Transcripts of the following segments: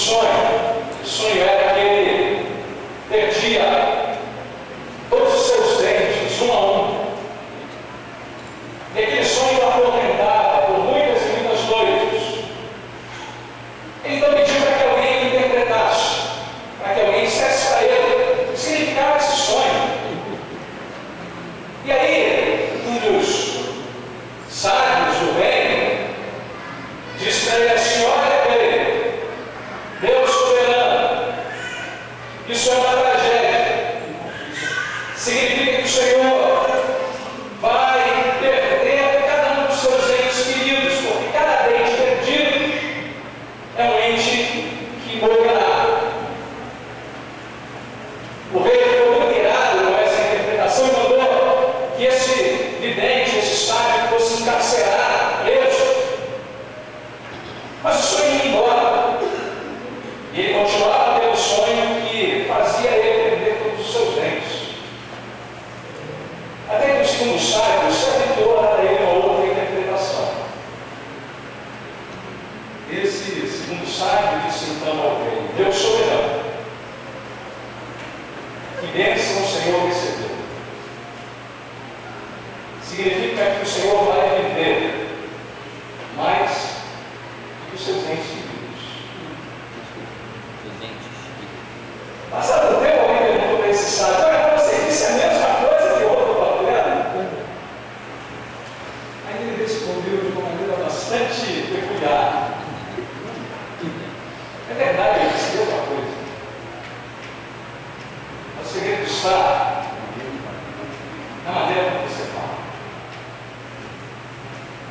sonho. O sonho era que ele perdia todos os seus dentes, um a um. E aquele sonho o atormentava por muitas e muitas noites. Então pediu para que alguém interpretasse, para que alguém dissesse para ele o significado desse sonho. E aí, um dos sábios do reino disse para ele assim: olha para ele, Deus soberano, isso é uma tragédia. Significa que o Senhor vai perder cada um dos seus entes queridos, porque cada dente perdido é um ente que morrerá. O rei ficou muito irado com essa interpretação e mandou que esse vidente, esse sábio, fosse encarcerado, preso. Mas o sonho ia embora. E ele continuava a ter o sonho que fazia ele perder todos os seus dentes. Até que o segundo sábio se aventurou a dar a ele uma outra interpretação. Esse segundo sábio disse então ao rei: Deus soberano, que bênção o Senhor recebeu. Significa que o Senhor vai viver mais do que os seus entes queridos. Passado o tempo, alguém perguntou para esse sábio: olha, você disse a mesma coisa que o outro patrulhado? Aí ele respondeu de uma maneira bastante peculiar. É verdade, ele disse outra coisa. O segredo está na maneira como você fala.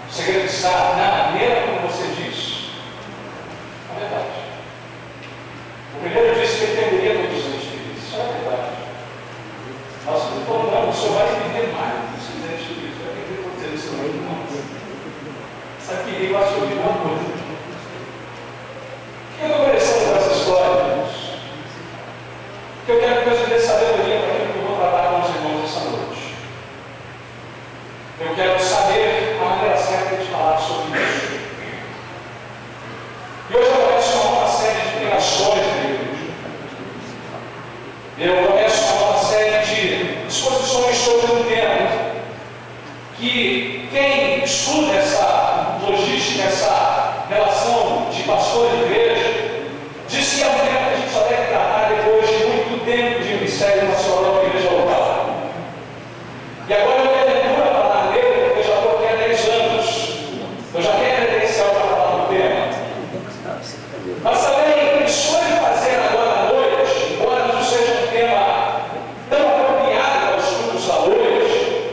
O segredo está na maneira como você diz. É verdade. O primeiro disse que ele perderia todos os entes queridos. Isso é verdade. Nós falamos: não, o senhor vai viver mais dos seus entes queridos. Vai perder todos eles, seu nome não. Sabe que ele gosta de ouvir uma coisa. O que eu estou parecendo com essa história, irmãos? Que eu quero que você dê sabedoria para aquilo que eu vou tratar com os irmãos essa noite. Eu quero saber a maneira certa de falar sobre isso. E hoje eu começo uma série de pregações na igreja. Eu começo uma série de exposições sobre um tema que quem estuda essa logística, essa relação de pastor e igreja, diz que é um tema que a gente só deve tratar depois de muito tempo de ministério nacional da igreja local. E agora eu me aventuro a falar nele, porque eu já estou aqui há 10 anos. Eu já tenho credencial para falar do tema. Mas também escolho fazer agora à noite, embora não seja um tema tão apropriado aos cultos da noite,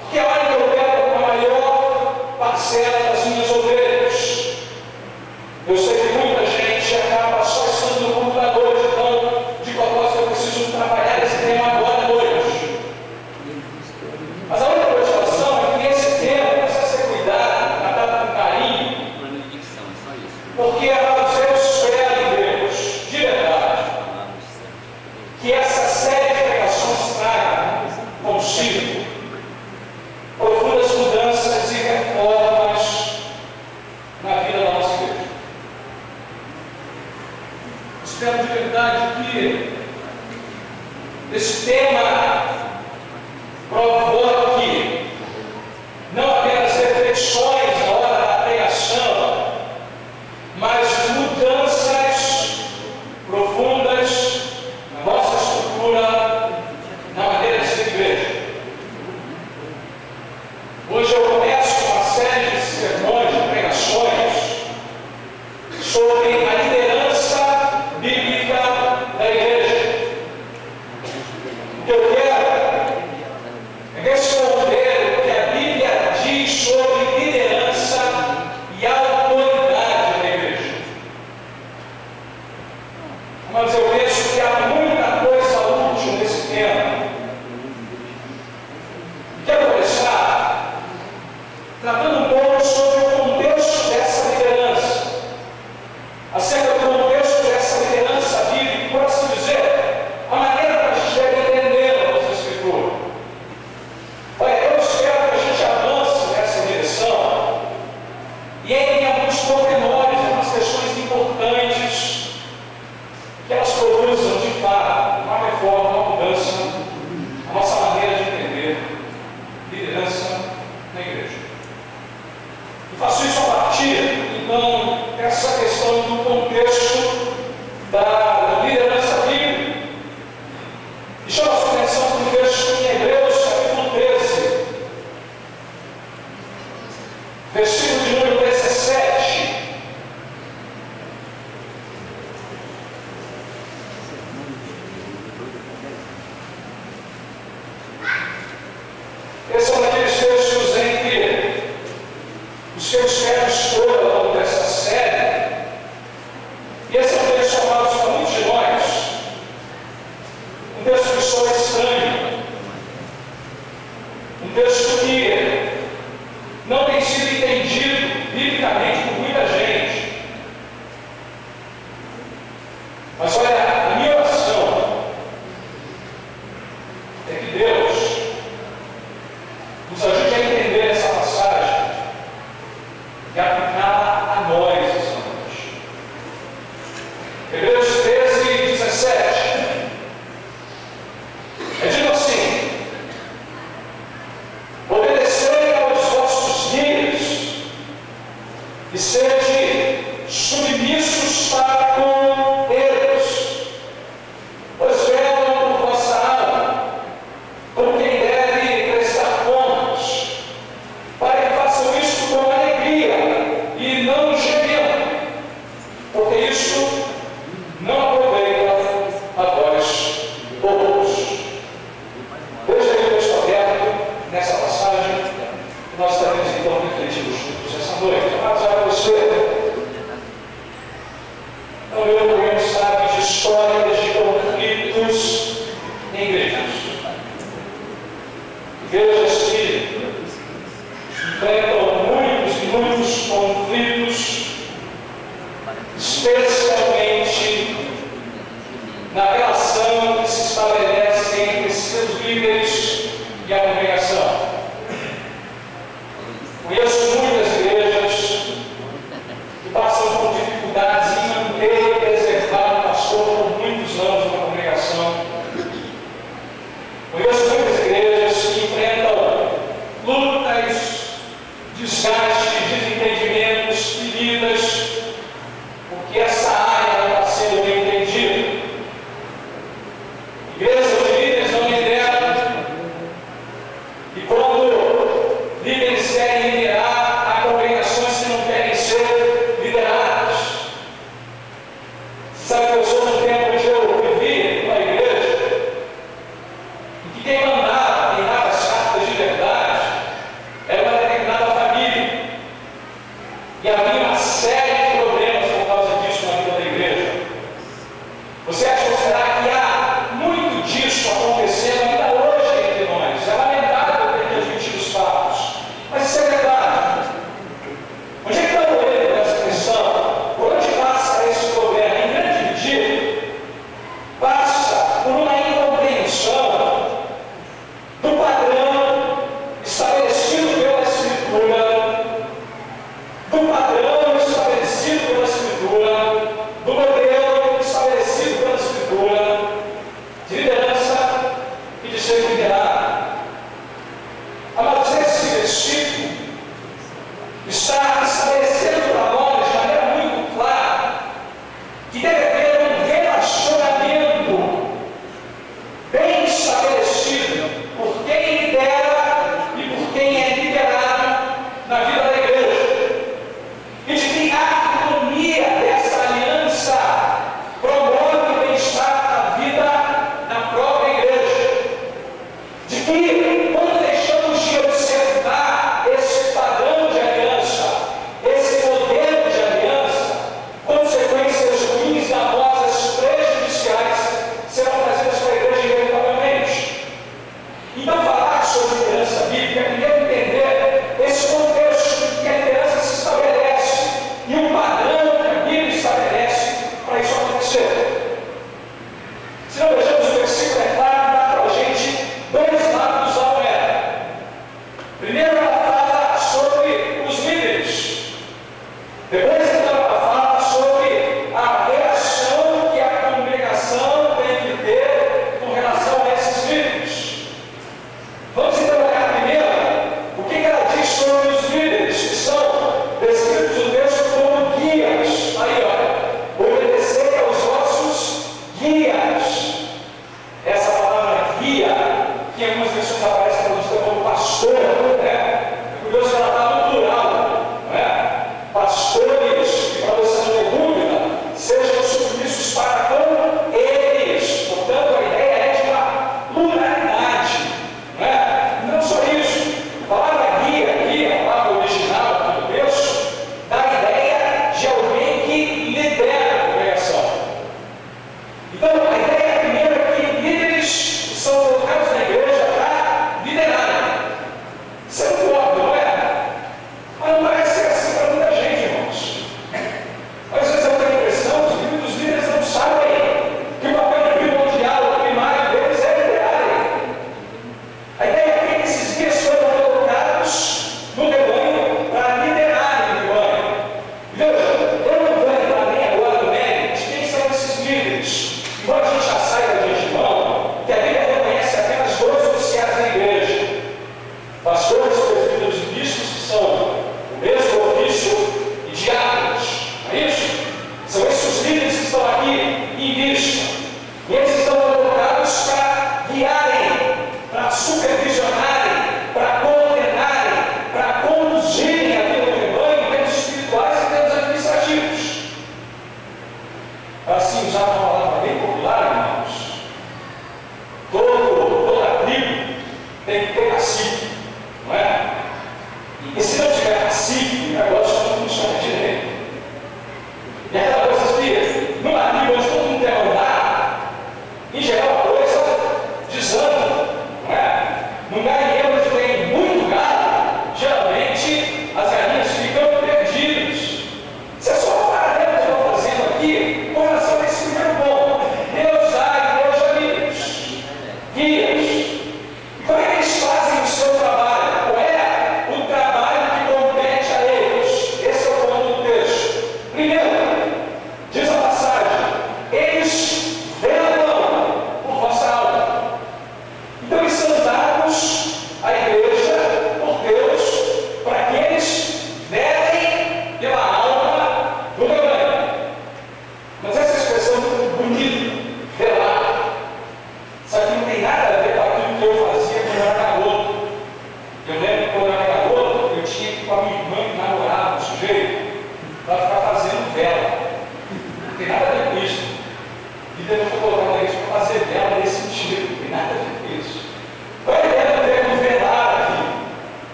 porque é a hora que eu pego a maior parcela das minhas ovelhas. Eu sei que muita gente acaba só estando no culto da noite, então, de propósito, eu preciso trabalhar esse tema agora à noite. Mas a única motivação é que esse tema precisa ser cuidado, tratado com carinho, porque eu espero em Deus, de verdade, que essa série de pregações traga consigo profundas mudanças e reformas na vida da nossa igreja. Espero de verdade que esse tema provoque não apenas reflexões na hora da pregação, mas mudanças profundas na nossa estrutura, na maneira de ser igreja. Hoje eu começo uma série de sermões, de pregações sobre a liderança bíblica da igreja. O que eu quero é responder o que a Bíblia diz sobre liderança e autoridade da igreja. Mas eu penso que há muita coisa útil nesse tema. Quero começar tratando um pouco sobre o contexto dessa liderança, acerca do contexto dessa liderança bíblica, por assim dizer, a maneira que a gente deve entender a nossa Escritura. Um texto que não tem sido entendido biblicamente por muita gente. Mas olha, a minha oração é que Deus nos ajude a entender essa passagem e aplicá-la a nós essa noite. Hebreus 13:17. É dito assim: obedecei aos vossos líderes e sede submissos para com eles, pois velam por vossa alma, como quem deve prestar contas, para que façam isto com alegria e não gemendo, porque isto não aproveita a vós outros. Veja aí o texto aberto nessa passagem que nós estaremos então refletindo juntos essa noite. Amados, olha você. Não eu conheço, sabe, de histórias de conflitos em igrejas. Igrejas que enfrentam muitos conflitos, especialmente na relação que se estabelece entre seus líderes e a congregação. Conheço muitas igrejas que passam por dificuldades em manter e preservar o pastor por muitos anos na congregação. Conheço muitas igrejas que enfrentam lutas, desgastes, desentendimentos, feridas, porque essa área não está sendo bem entendida. Igrejas onde líderes não lideram, e quando líderes querem liderar, há congregações que não querem ser lideradas. Sabe que eu sou no tempo onde eu vivi numa igreja, em que quem mandava, quem dava as cartas de verdade, era uma determinada família. E havia uma série de problemas por causa disso na vida da igreja. Você acha ou será que há muito disso acontecendo ainda hoje entre nós? É lamentável ter que admitir os fatos, mas isso é verdade. Onde é que está o erro dessa questão? Por onde passa esse problema? Em grande medida, passa por uma incompreensão do padrão estabelecido pela Escritura, do padrão estabelecido pela Escritura, do modelo estabelecido pela Escritura, de liderança e de ser liderado. Amados, esse versículo está estabelecendo para nós de maneira muito clara que deve haver um relacionamento bem estabelecido por quem lidera e por quem é liderado na vida da igreja. E de que a harmonia dessa aliança promove o bem-estar da vida na própria igreja. De que, quando deixamos de observar esse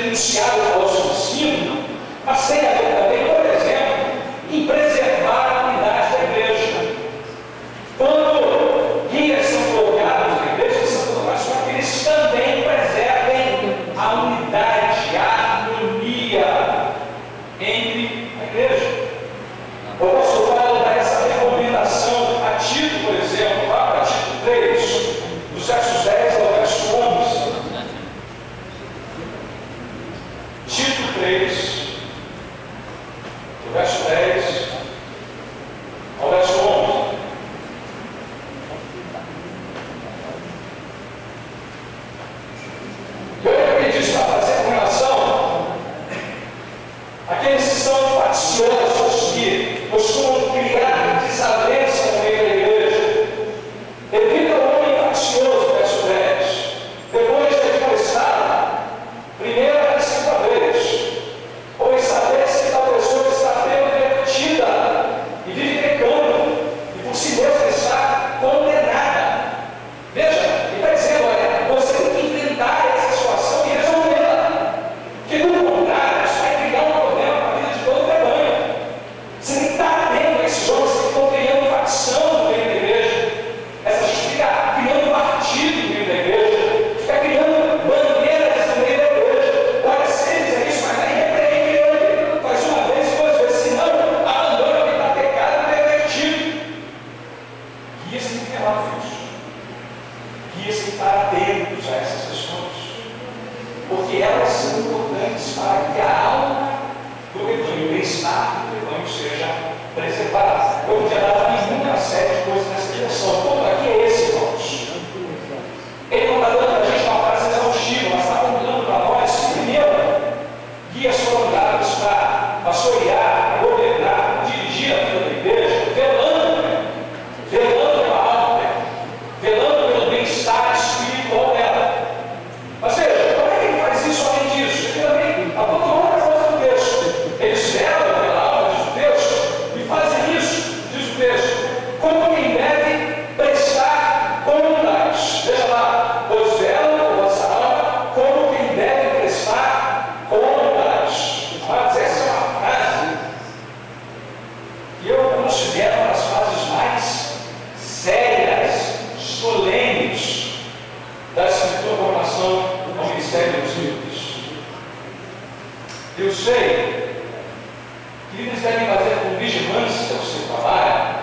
enunciado falou sobre ensino, mas tem a ver também, por exemplo, em preservar a unidade da igreja. Quando guias são colocados na igreja, são colocados para que eles também preservem a unidade, a harmonia entre a igreja. O apóstolo Paulo dá essa recomendação a Tito, por exemplo, lá para Tito 3, dos versos 10 ao verso 11. Tito 3, do verso 10 ao verso 11. Eu pedi isso para fazer com relação àqueles que são facciosos, que costumam criar desavença no meio da igreja. Evita o homem faccioso, verso 10. Depois de admoestar, primeira e segunda vez, pois saber-se que tal pessoa está pervertida e vive pecando, e por si mesma está condenada. Veja, ele está dizendo, olha, você tem que enfrentar essa situação e resolvê-la. Porque, do contrário, isso vai criar um problema para a vida de todo o rebanho. Você tem que estar atento a esses homens que estão criando facção no meio da igreja. Essa gente fica criando partido no meio da igreja, fica criando bandeiras no meio da igreja. Olha, se ele fizer isso, mas aí repreende ele. Faz uma vez e duas vezes, senão abandona quem está pecado e pervertido. Guias têm que ter lá isso. Guias têm que estar atentos a essas questões, porque elas são importantes para que a alma do rebanho, o bem-estar do rebanho seja preservada. Eu podia dar uma série de coisas nessa direção. O ponto aqui é esse, irmãos. Ele não está dando para a gente uma frase exaustiva, mas está contando para nós que, primeiro, guias foram dados para pastorear, governar, dirigir a vida da igreja, velando pela alma, velando pelo bem-estar espiritual dela. Mas veja, como é que ele faz isso além disso? Ele também apontou outra coisa no texto. Eles velam pela alma, diz o texto, e fazem isso, diz o texto, como quem deve prestar contas. Veja lá, pois velam por vossa alma, como quem deve prestar contas. Mas essa é uma frase que eu considero uma das frases mais sérias, solenes da Escritura com relação ao ministério dos líderes. Eu sei que líderes devem fazer com vigilância o seu trabalho,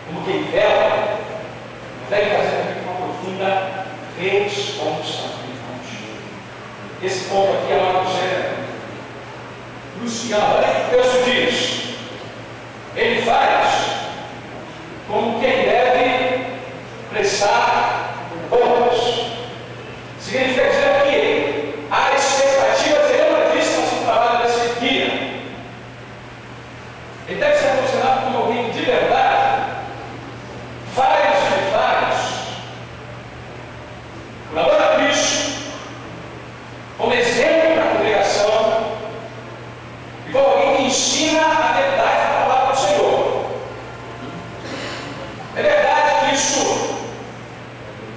como quem vela, mas devem fazer também com uma profunda responsabilidade. Esse ponto aqui é algo sério, crucial. Olha o que o texto diz. Ele faz como quem deve prestar contas. Significa dizer que há expectativas elevadíssimas no trabalho desse guia. Ele deve ser considerado como alguém de verdade, faz o que faz, por amor a Cristo, como exemplo para a congregação e como alguém que ensina a verdade da palavra do Senhor. É verdade que isso,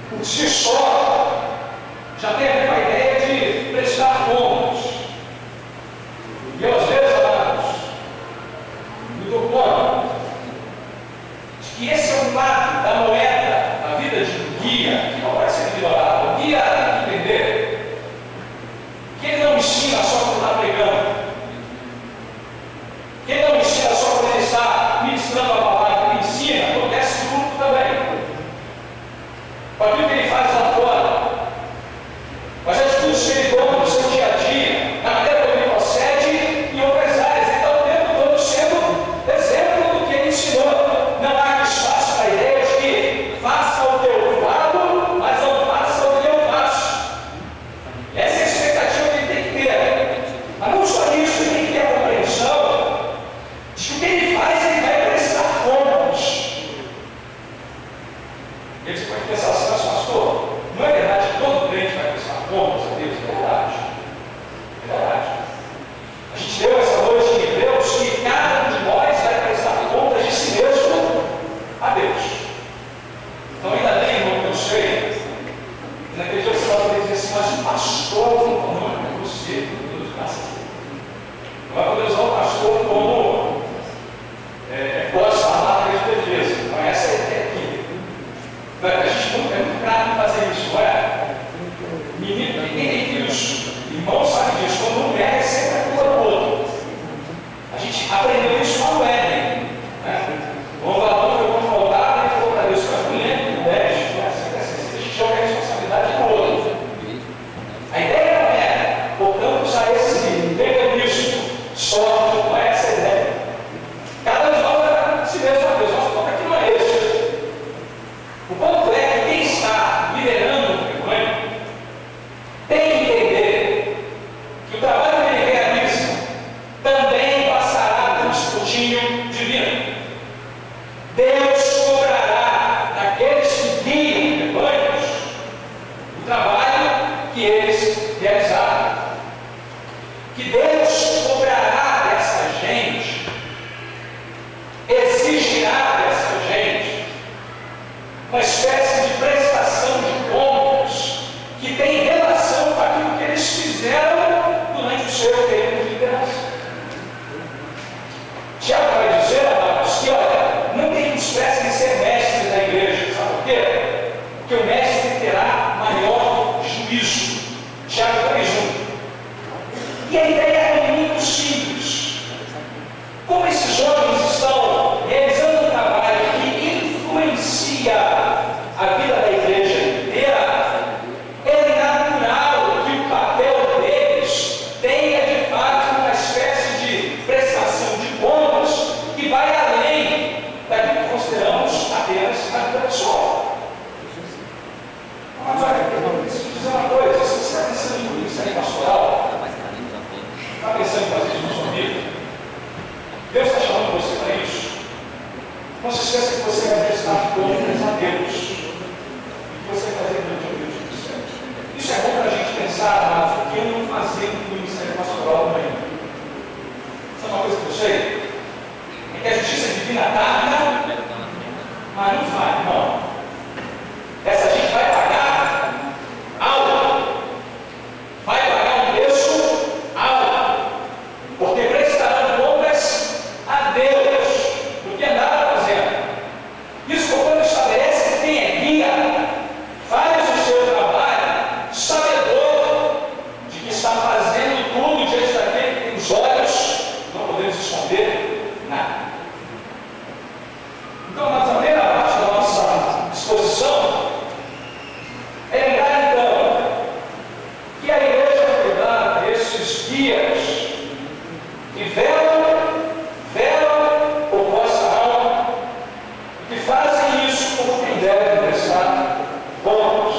por si só, já tem a ver com a ideia de prestar contas. E eu, às vezes, amados, me dou conta de que esse é um lado da moeda da vida de um guia, que não pode ser ignorado. O guia tem que entender que ele não ensina só quando está pregando, que ele não ensina só quando ele está ministrando a palavra, ele ensina, acontece no grupo também. Com aquilo que ele faz lá fora, mas é tudo que ele toma no seu dia a dia, na maneira como ele procede em outras áreas. Ele está o tempo todo sendo exemplo do que ele ensinou. Não há espaço para a ideia de que faça o que eu falo, mas não faça o que eu faço. Essa é a expectativa que ele tem que ter. Mas não só Não vai poder usar o pastor como posta a marca de defesa. Então, essa é a ideia aqui. A gente é muito caro em fazer isso, não é? Menino, quem tem filhos, irmãos, sabe disso. Quando um erra, sempre a culpa do outro. A gente aprendeu isso lá no Éden. O valor foi confrontado e falou para Deus: mas mulher com 10, a gente joga a responsabilidade no outro. A ideia não é, voltamos a esse mecanismo só, não é essa a ideia. Cada um de nós é si mesmo a Deus, nosso ponto aqui não é esse. O ponto é que quem está liderando o rebanho tem que entender que o trabalho que ele realiza também passará por um escrutínio divino. Deus cobrará daqueles que guiam rebanhos o trabalho que eles realizaram. Que Deus cobrará dessa gente, exigirá dessa gente uma espécie de prestação de contas que tem relação com aquilo que eles fizeram durante o seu período de liderança. Tiago vai dizer, amados, que olha, não tem espécie de ser mestre da igreja, sabe por quê? Porque o mestre terá maior juízo. Tiago 3:1. E a ideia é muito simples. Como esses homens estão realizando um trabalho que influencia a vida da igreja inteira, é natural que o papel deles tenha de fato uma espécie de prestação de contas que vai além daquilo que consideramos apenas a vida pessoal. Mas olha, eu preciso dizer uma coisa: se você está pensando em ministério pastoral, está pensando em fazer isso na sua vida, Deus está chamando você para isso. Não se esqueça que você vai prestar contas a Deus e que você vai fazer durante o Deus do céu. Isso é bom para a gente pensar, mas o que eu não fazer no ministério pastoral também. Sabe uma coisa que eu sei? É que a justiça divina tarda, mas não vai, não. Essa gente vai pagar algo. Vai pagar um preço alto. Porque prestarão contas a Deus do que andaram fazendo. Isso quando estabelece que quem é guia faz o seu trabalho sabedor de que está fazendo tudo diante daquele que tem os olhos, não podemos esconder nada. Então, na primeira parte da nossa exposição, é lembrar então que a igreja foi dada a esses guias que velam por vossa alma e que fazem isso como quem deve prestar contas.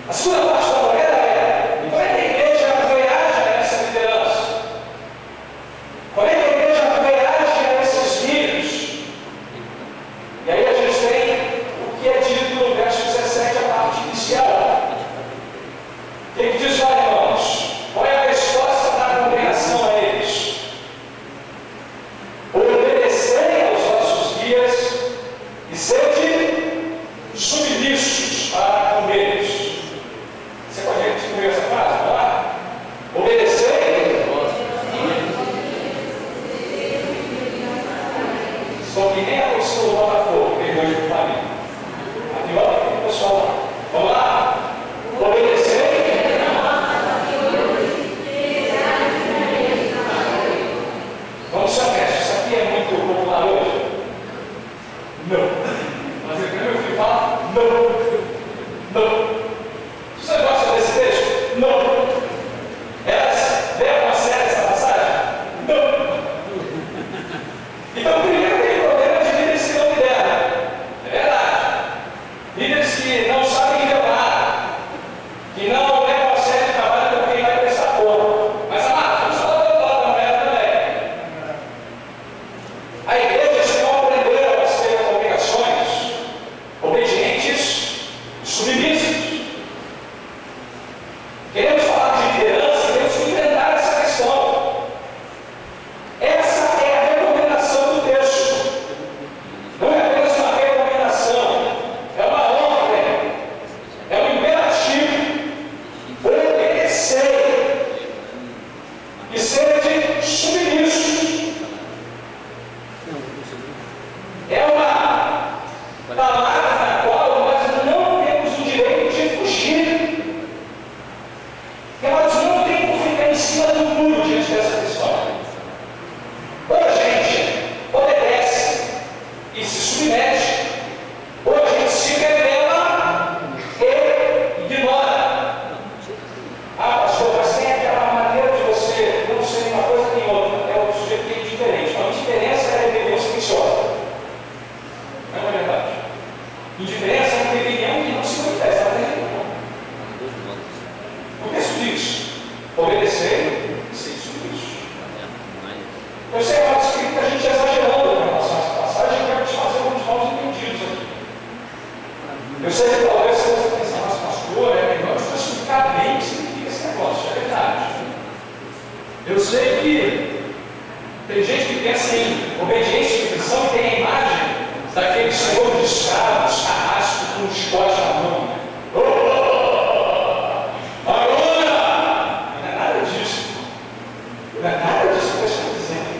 A segunda parte da moeda é: como é que a igreja reage a essa liderança? Como é que a igreja reage a esses líderes? E aí a gente tem o que é dito no verso 17, a parte inicial. Ele diz: olha, irmãos, qual é a resposta da congregação a Eu sei que tem gente que pensa em obediência e submissão e tem a imagem daquele senhor de escravos, carrasco com um chicote na mão. Agora! Não é nada disso. Não é nada disso que eu estou dizendo.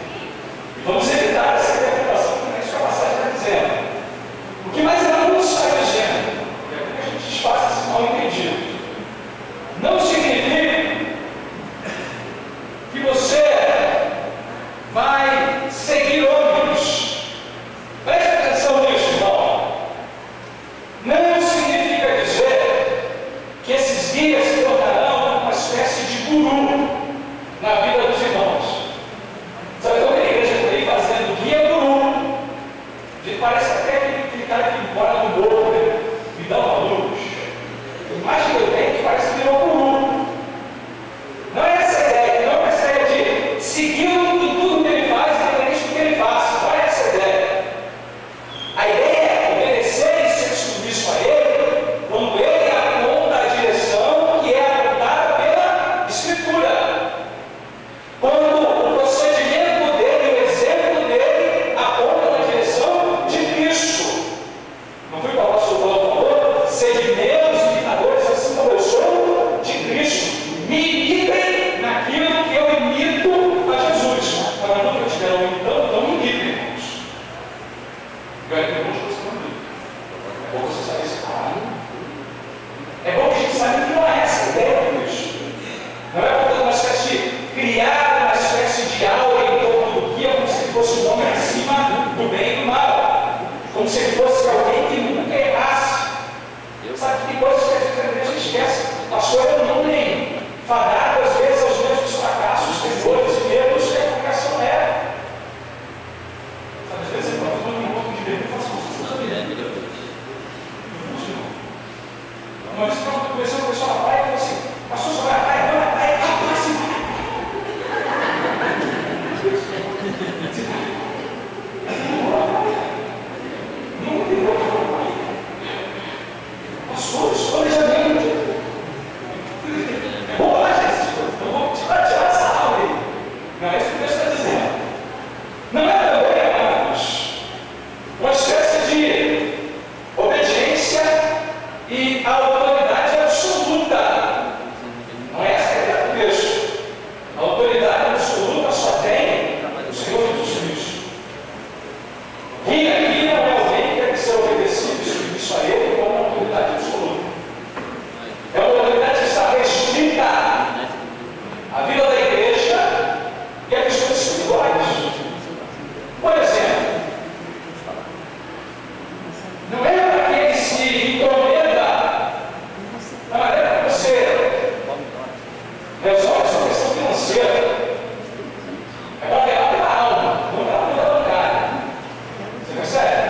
Vamos evitar essa interpretação que a passagem está dizendo. O que mais ela não está dizendo é que a gente desfaça esse mal entendido. Não significa que você vai seguir homens. Preste atenção nisso, irmão. Não significa dizer que esses guias se tornarão uma espécie de guru na vida dos irmãos. Sabe, toda a igreja está aí fazendo guia guru. Parece até aquele cara que mora no morro, né? Me dá uma luz. A imagem que eu tenho que parece que virou guru. Não é essa a ideia, não é essa a ideia de seguir tudo que ele faz, independente do que ele faça. Não é essa a ideia. A ideia é obedecer e ser submisso a ele quando ele aponta a direção que é apontada pela Escritura. Quando o procedimento dele, o exemplo dele, aponta na direção de Cristo. Não foi o que o apóstolo Paulo falou? Sede meus imitadores, assim como eu sou de Cristo. Me imitem naquilo que eu imito a Jesus. Agora, nunca tiveram imitando, então me imitem, irmãos. Eu ainda não estou falando isso. É bom você saber isso. É bom que a gente saiba que não é essa a ideia de Cristo. Não é portanto uma espécie de criar uma espécie de aura em torno do guia, como se ele fosse um homem acima do bem e do mal. Como se ele fosse alguém que nunca errasse. Sabe que tem coisas que às vezes a igreja esquece. Pastor, eu não tenho. Fadado às vezes aos mesmos fracassos, temores e medos que a congregação é. Sabe, às vezes eu estou em um pouco de medo e faço isso. Uma vez eu comecei a pessoa na praia e falei assim: pastor, você vai à praia? Vai à praia, rápido assim. Não tem outro. Pastor, escolha já vem. Boa, gente, eu vou tirar essa aula aí. Não é isso que Deus está dizendo. Não é também, amados, uma espécie de obediência e autoridade absoluta. Não é essa a ideia do texto. A autoridade absoluta só tem o Senhor Jesus Cristo. Quem aqui não é alguém que deve ser obedecido e submisso a Ele como uma autoridade absoluta. É uma autoridade que está restrita à vida da igreja e a questões espirituais. Por exemplo, não é para que ele se intrometa na maneira que você resolve sua questão financeira. É para pegar pela alma, não pela conta bancária. Você percebe?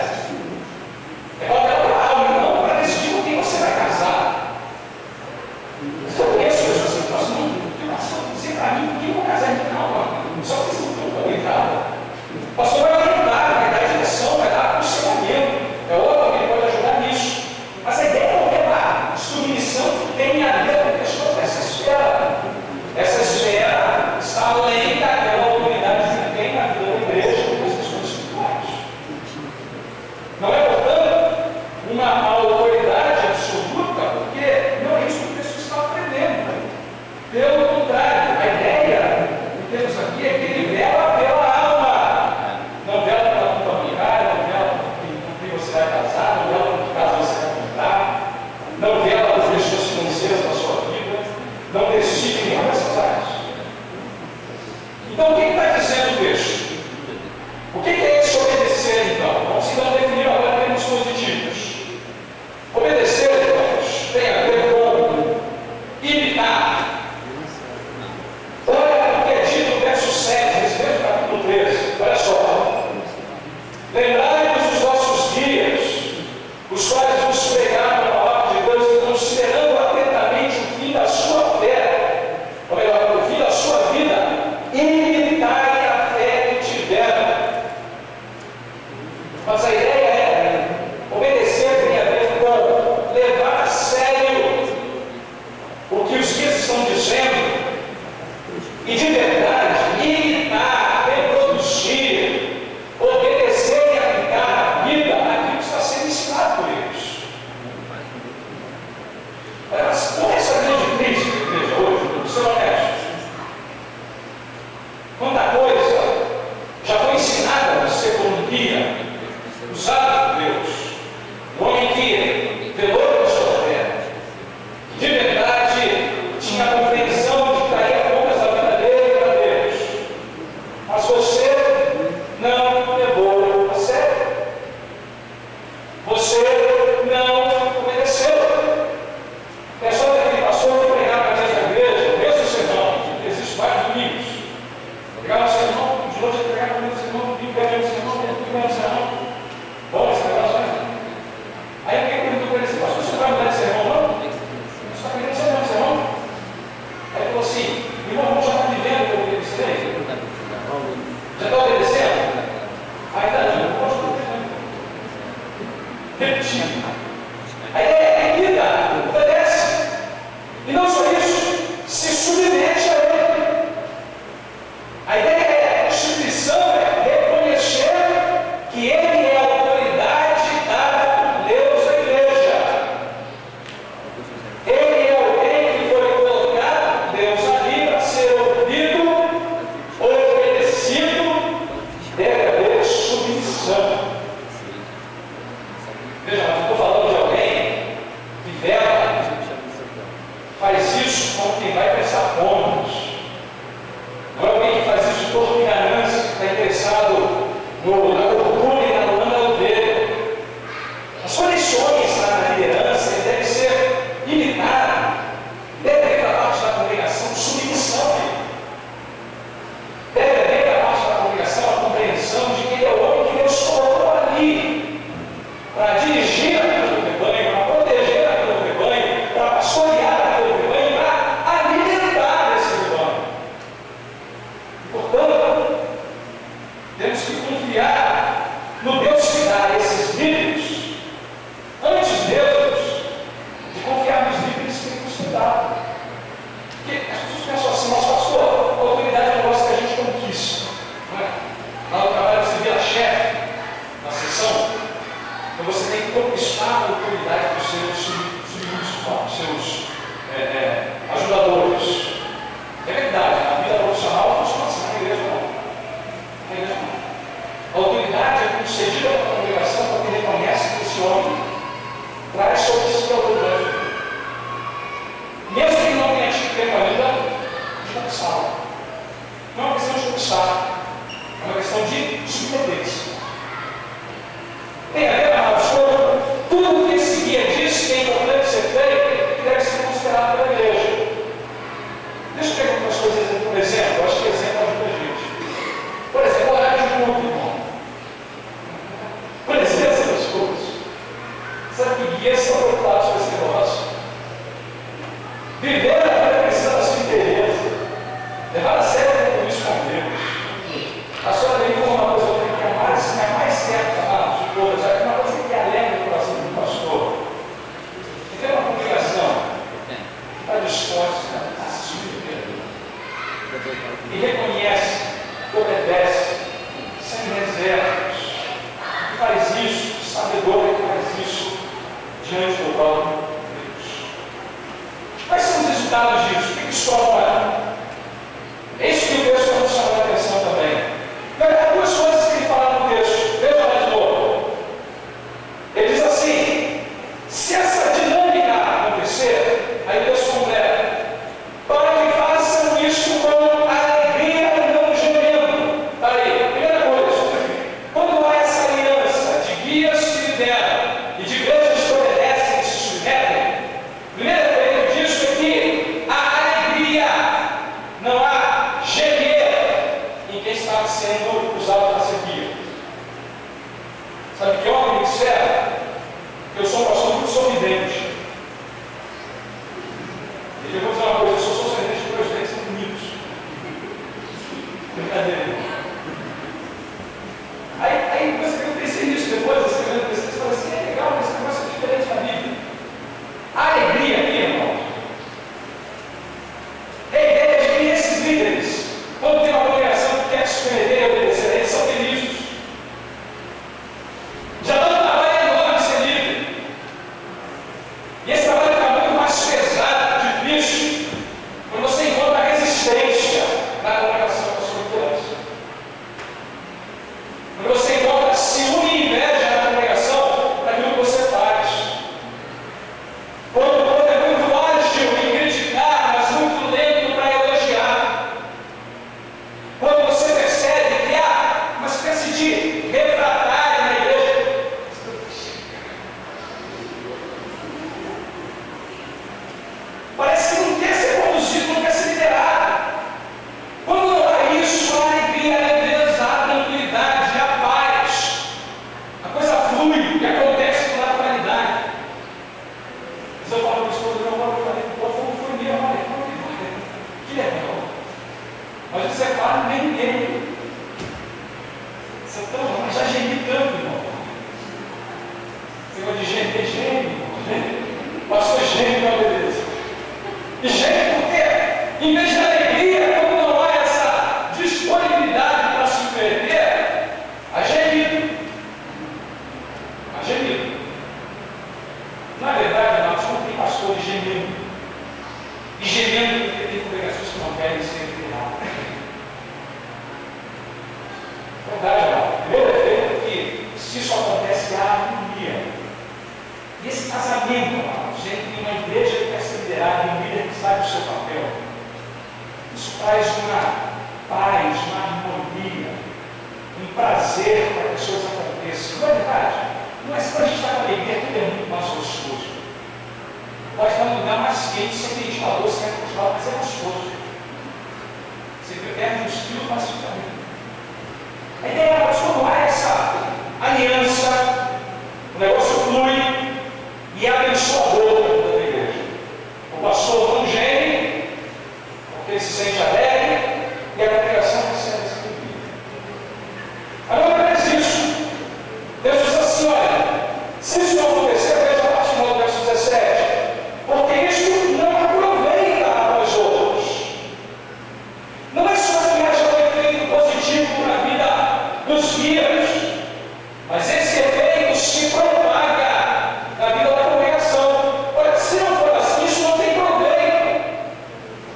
É para pegar pela alma, não para decidir com quem você vai casar. Eu conheço pessoas que falam assim: não, dizer para mim, quem eu vou casar? Não, mano, só que isso não está complicado. O pastor vai orientar, vai dar a direção, vai dar aconselhamento. É óbvio que ele pode ajudar nisso. Mas a ideia não é uma submissão que tem a ver com questões dessa esfera. Essa esfera está além daquela autoridade que tem na vida da igreja com as questões espirituais. Não é, portanto, uma autoridade absoluta, porque não é isso que o texto está aprendendo. Pelo contrário, a ideia levar a sério o compromisso com Deus. A senhora aí falou uma coisa que é mais certa, amados, de todas, é uma coisa que alegra o coração do pastor. E tem uma congregação que está disposta a se submeter e reconhece, obedece, sem reservas, e faz isso, sabedor que faz isso diante do próprio Deus. Quais são os resultados disso? O que isso promove? É isso que o texto está nos chamando a atenção também. Há duas coisas que ele fala no texto. Veja lá de novo. Ele diz assim: se essa dinâmica acontecer, aí Deus completa, para que façam isso com alegria e não gemendo. Está aí, primeira coisa. Quando há essa aliança de guias que lideram e de igrejas que obedecem e se submetem, primeiro efeito disso é que há alegria, não há gemer em quem está sendo usado para ser guia. Sabe que homem me disseram? Eu sou um pastor muito sorridente. E eu vou dizer uma coisa: eu sou sorridente porque meus dentes são bonitos. Brincadeira. Aí eu pensei nisso depois, escrevendo esse texto, falei assim: é legal, esse negócio é diferente da Bíblia. A alegria aqui, irmão, é a ideia de que esses líderes, quando tem uma congregação que quer se submeter e obedecer, eles são felizes. Já dá um trabalho enorme de ser líder. E esse trabalho fica muito mais pesado, difícil, quando você encontra a resistência na congregação da sua liderança. Quando você encontra ciúme e inveja na congregação daquilo que você faz. Quando é muito ágil em criticar, mas muito lento para elogiar. Quando você percebe que há uma espécie de refratário na igreja. Parece que não quer ser conduzido, não quer ser liderado. Quando não há isso, a alegria, a leveza, a tranquilidade, a paz, a coisa flui e acontece com naturalidade. Mas eu falo para o esposo, eu falei, pô, foi meu, olha, que legal. Mas você fala, nem ninguém. Você é tão, mas já gemi tanto, irmão. Você vai de gemer, geme. Pastor geme, meu beleza. E geme por quê? Em vez de alegria, quando não há essa disponibilidade para se submeter, a gemido. A gemido. Na verdade, nós não tem pastores gemendo. E gemendo porque tem congregações que não querem ser lideradas. Verdade, não. O primeiro efeito é que, se isso acontece, há harmonia. E esse casamento, gente, em uma igreja que quer ser liderada, um líder que sabe o seu papel, isso traz uma paz, uma harmonia, um prazer para que as coisas aconteçam. Não é verdade? Não é só a gente estar com alegria, tudo é muito mais gostoso. Pode estar num lugar mais quente, sem ventilador, sem ar-condicionado, mas é gostoso. Você perde os quilos, mas fica bem. A ideia é quando há essa aliança, o negócio flui e é abençoador da igreja. O pastor não geme, porque ele se sente alegre, e a congregação recebe essa alegria. Agora, mais isso. Deus diz assim: olha, se isso não acontecer, veja a partir do verso 17, porque isso não aproveita a nós outros. Não é só que haja um efeito positivo para a vida dos guias, mas esse efeito se propaga na vida da congregação. Olha, se não for assim, isso não tem proveito.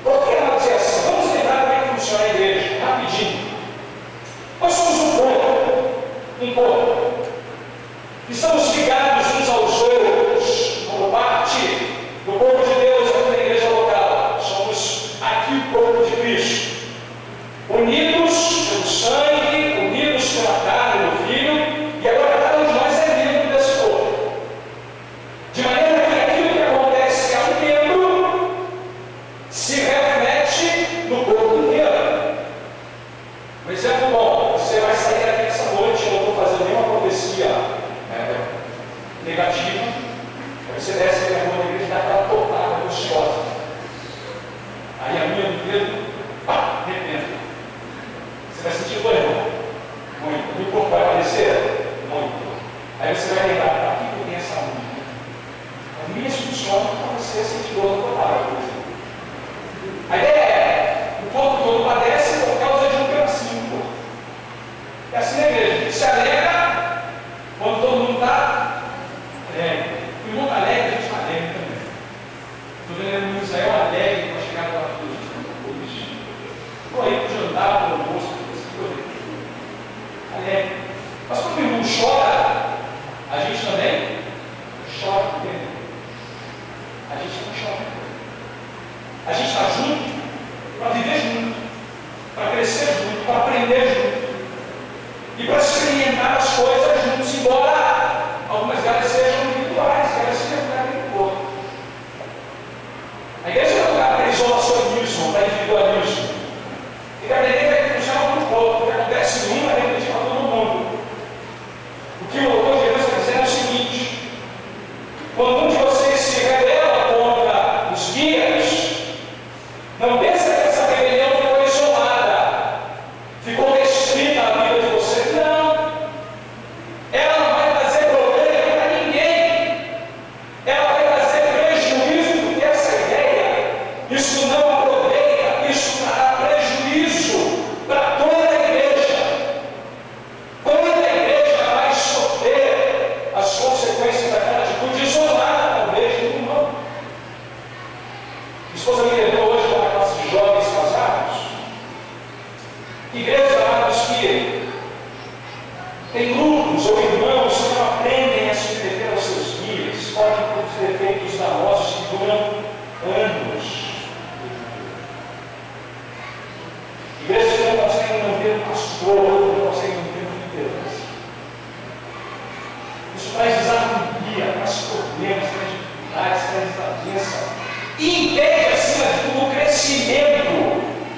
Por que ela diz assim? Vamos lembrar como é que funciona a igreja, rapidinho. Nós somos um povo, estamos ligados uns aos outros, como parte do povo de Deus aqui na igreja local. Somos aqui o povo de Cristo, unidos pelo sangue, unidos pela carne do Filho, e agora caminhar as coisas juntos, embora algumas delas sejam individuais, que elas se refletem no corpo. A igreja não é um lugar para isolacionismo, para individualismo. E a igreja vai funcionar para o corpo. O que acontece em um vai refletir para todo mundo. O que o autor de Deus está dizendo é o seguinte: quando um de vocês se rebela contra os guias, não pense que essa rebelião ficou isolada, ficou restrita à vida de vocês. Não. Ela não vai trazer problema para ninguém. Ela vai trazer prejuízo, porque essa ideia, isso não aproveita, isso trará prejuízo para toda a igreja. Toda a igreja vai sofrer as consequências daquela atitude isolada, talvez, do irmão. Minha esposa me lembrou hoje para a classe de jovens casados, igrejas amados que tem grupos ou irmãos que não aprendem a submeter aos seus guias, podem ter defeitos danosos que duram anos. Igrejas que não conseguem manter o pastor, não conseguem manter a liderança. Isso traz desarmonia, traz problemas, traz dificuldades, traz desavença. E impede, acima de tudo, o crescimento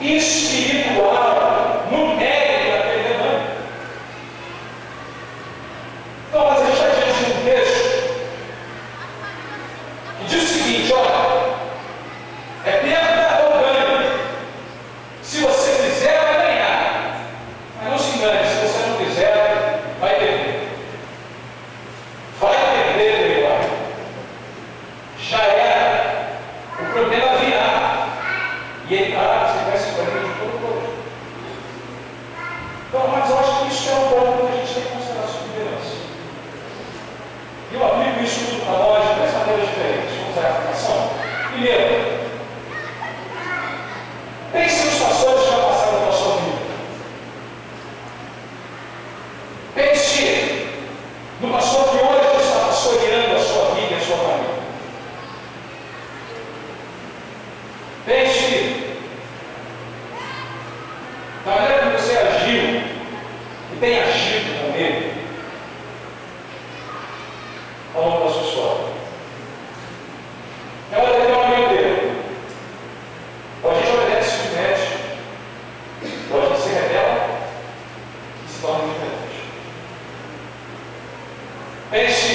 espiritual no mérito daquele rebanho. Então, mas a gente está diante de um texto que diz o seguinte: olha, é perda ou ganho. Se você fizer, vai ganhar. Mas não se engane, se você não fizer, vai perder. Vai perder, meu pai. Já era. O problema virá. E ele você vai se perder de todo o poder. Então, mas eu acho que isso é um ponto que a gente tem que considerar sua liderança. E eu aplico isso tudo para nós de três maneiras diferentes. Vamos usar a aplicação. Primeiro, pense nos pastores que já passaram pela sua vida. Pense no pastor que hoje está pastoreando a sua vida e a sua família. Pense na maneira como você agiu e tem agido com ele ao longo da sua história. É hora de ter um amigo dele. Ou a gente obedece e submete, ou a gente se rebela e se torna diferente. Pense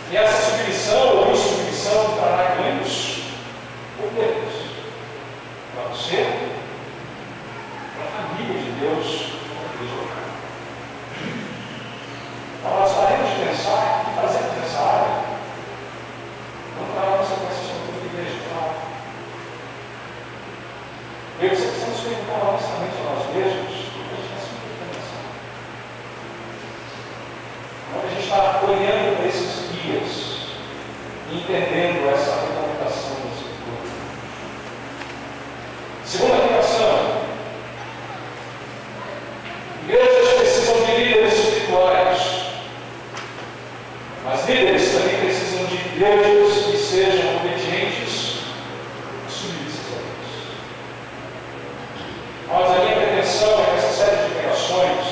que essa submissão ou insubmissão trará ganhos ou perdas para você, para a família de Deus, para a igreja local. Então, nós paremos de pensar e fazemos nessa área, não para a nossa conversa sobre a igreja. Eu e você precisamos perguntar honestamente a nós mesmos o que a gente está se pensando. Quando a gente está olhando para esses guias e entendendo essa recomendação da Escritura. Segunda aplicação: igrejas precisam de líderes espirituais, mas líderes também precisam de igrejas que sejam obedientes e submissas a Deus. Mas a minha pretensão é que essa série de pregações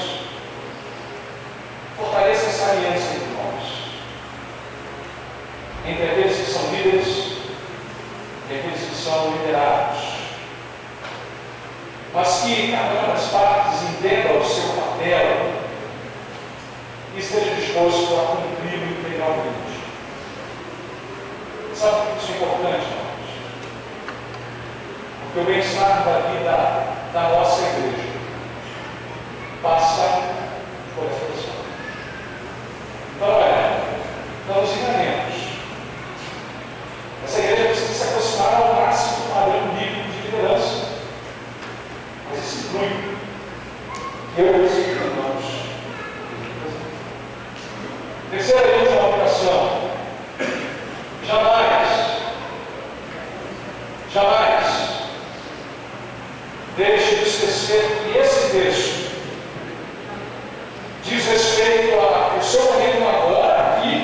fortaleça essa aliança entre nós, entre aqueles que são líderes e aqueles que são liderados, mas que cada uma das partes entenda o seu papel e esteja disposto a cumpri-lo integralmente. Sabe por que isso é importante, irmãos? Porque o bem-estar da vida da nossa igreja passa por essa pessoa. Então, olha, não nos enganemos. Essa igreja precisa se aproximar ao máximo do padrão bíblico de liderança. Mas isso inclui eu e os irmãos. Terceira e última aplicação: jamais deixe de esquecer que esse texto diz respeito ao seu momento agora, aqui,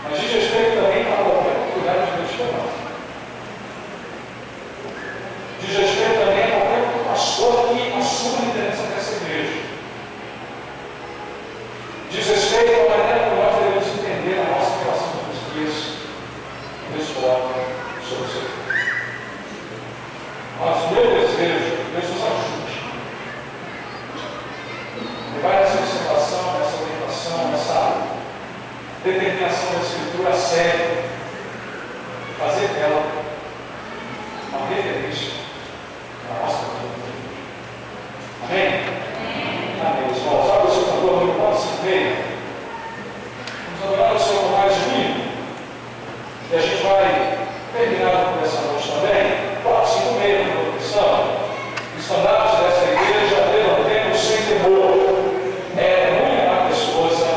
mas diz respeito também a qualquer oportunidade de Deus chamar. Diz respeito também a qualquer pastor que assuma a liderança dessa Mas o meu desejo, Deus nos ajude. Levar essa observação, essa orientação, essa determinação da Escritura a sério. Fazer dela uma referência na nossa vida. Amém? Amém. Os irmãos, abre o seu cantor número 456. Vamos adorar o Senhor com mais de mim. E a gente vai terminar por essa noite também. 456 na profissão. O estandarte dessa igreja, levantemos sem temor. É muito a esposa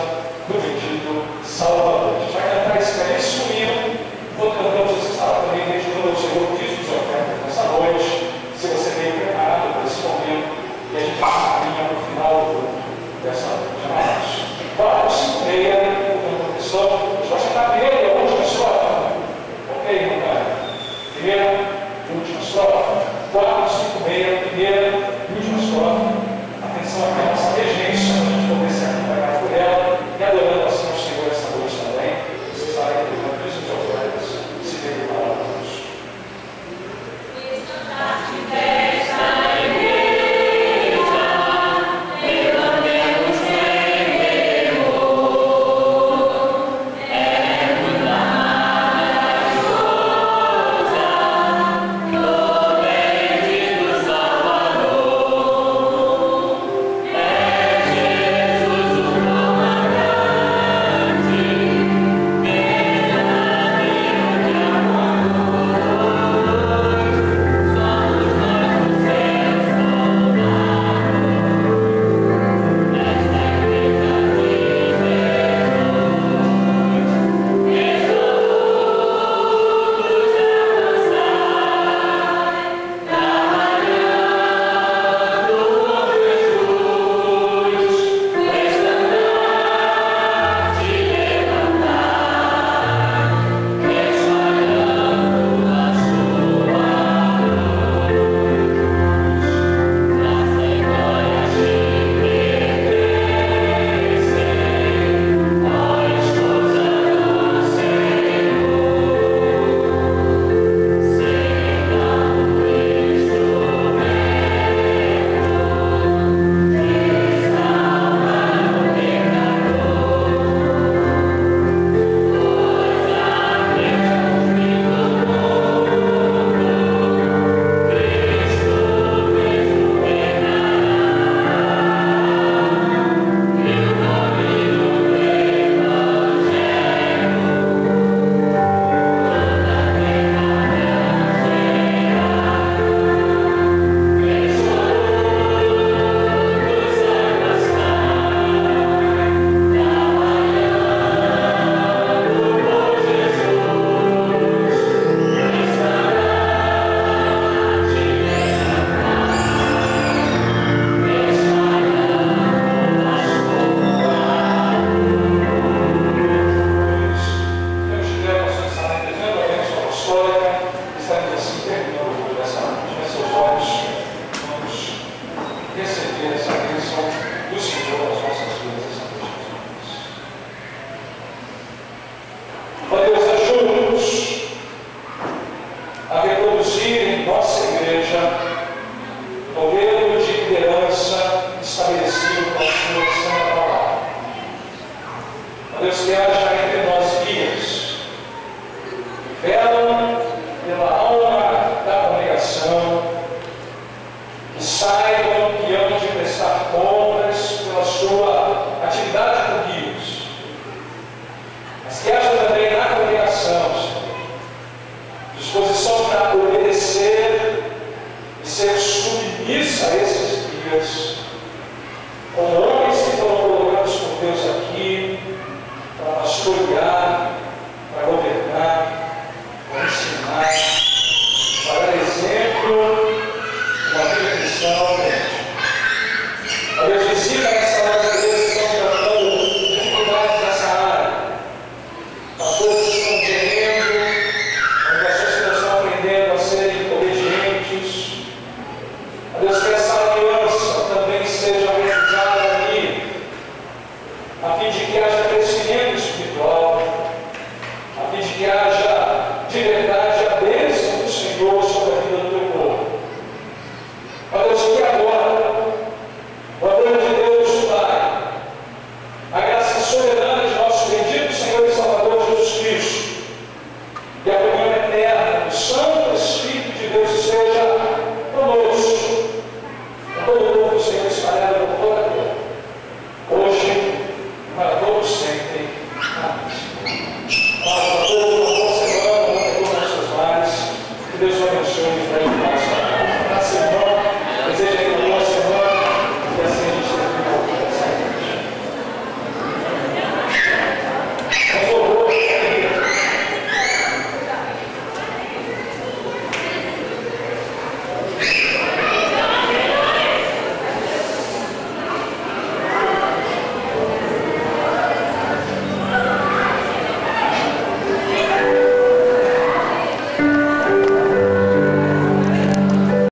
do bendito Salvador. A gente vai cantar esse belíssimo hino. Enquanto cantamos, você estava também dedicando ao Senhor dízimos e ofertas nessa noite. Se você veio preparado para esse momento, e a gente caminha para o final dessa noite. 456, na profissão. A gente vai cantar primeiro e a última estrofe. Ok, irmão? Primeira e última estrofe. 456, primeira e última estrofe. Atenção aqui à nossa regência, para a gente poder se acompanhar por ela e adorando assim ao Senhor essa noite também. Você estará entregando isso de ofertas, se veio para a Deus. Disposição para obedecer e ser submissa a esses guias